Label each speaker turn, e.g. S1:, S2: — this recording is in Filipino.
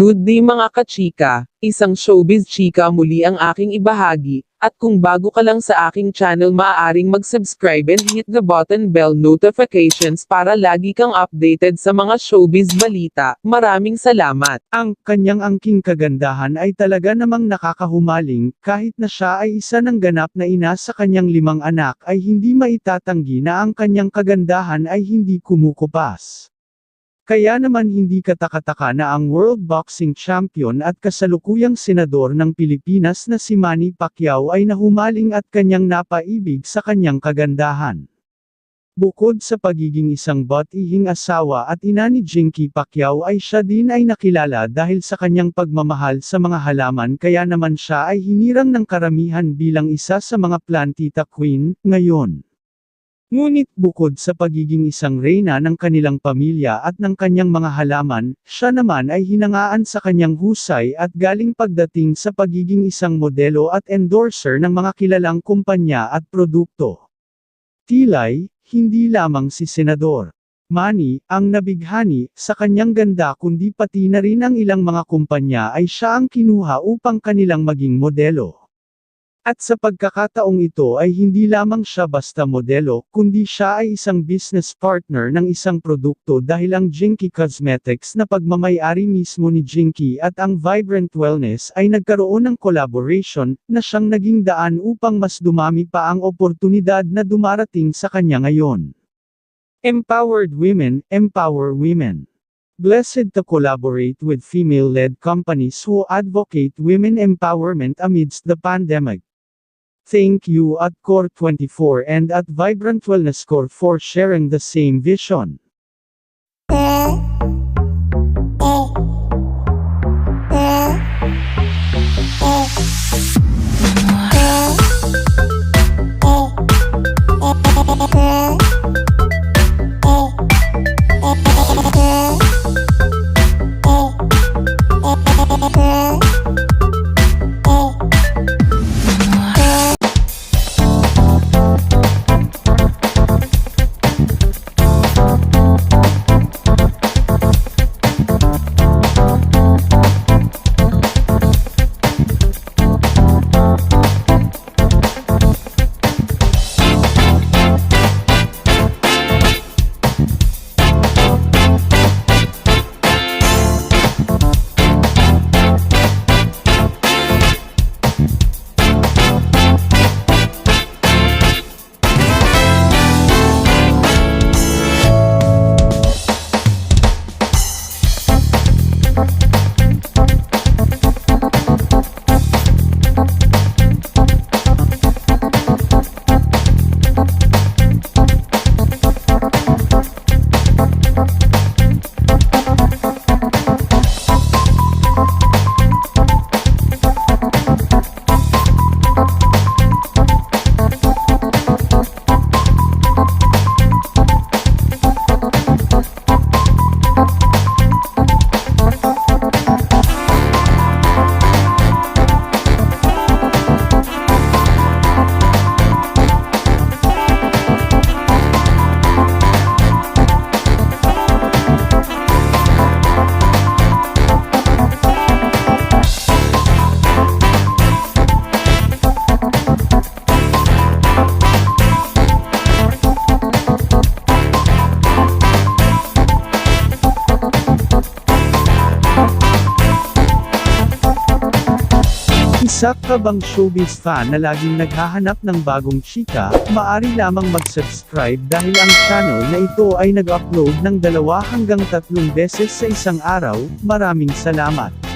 S1: Good day mga kachika, isang showbiz chika muli ang aking ibahagi, at kung bago ka lang sa aking channel maaaring mag-subscribe and hit the button bell notifications para lagi kang updated sa mga showbiz balita. Maraming salamat!
S2: Ang kanyang angking kagandahan ay talaga namang nakakahumaling, kahit na siya ay isa ng ganap na ina sa kanyang 5 anak ay hindi maitatanggi na ang kanyang kagandahan ay hindi kumukupas. Kaya naman hindi katakataka na ang World Boxing Champion at kasalukuyang senador ng Pilipinas na si Manny Pacquiao ay nahumaling at kanyang napaibig sa kanyang kagandahan. Bukod sa pagiging isang butihing asawa at ina ni Jinky Pacquiao ay siya din ay nakilala dahil sa kanyang pagmamahal sa mga halaman kaya naman siya ay hinirang ng karamihan bilang isa sa mga plantita queen, ngayon. Ngunit bukod sa pagiging isang reyna ng kanilang pamilya at ng kanyang mga halaman, siya naman ay hinangaan sa kanyang husay at galing pagdating sa pagiging isang modelo at endorser ng mga kilalang kumpanya at produkto. Tilay, hindi lamang si Senador Manny ang nabighani sa kanyang ganda kundi pati na rin ang ilang mga kumpanya ay siya ang kinuha upang kanilang maging modelo. At sa pagkakataong ito ay hindi lamang siya basta modelo, kundi siya ay isang business partner ng isang produkto dahil ang Jinky Cosmetics na pagmamay-ari mismo ni Jinky at ang Vibrant Wellness ay nagkaroon ng collaboration na siyang naging daan upang mas dumami pa ang oportunidad na dumarating sa kanya ngayon. Empowered Women, Empower Women. Blessed to collaborate with female-led companies who advocate women empowerment amidst the pandemic. Thank you at Core24 and at Vibrant Wellness Core for sharing the same vision. Isa ka bang showbiz fan na laging naghahanap ng bagong chika, maaari lamang mag-subscribe dahil ang channel na ito ay nag-upload ng 2 hanggang 3 beses sa isang araw. Maraming salamat.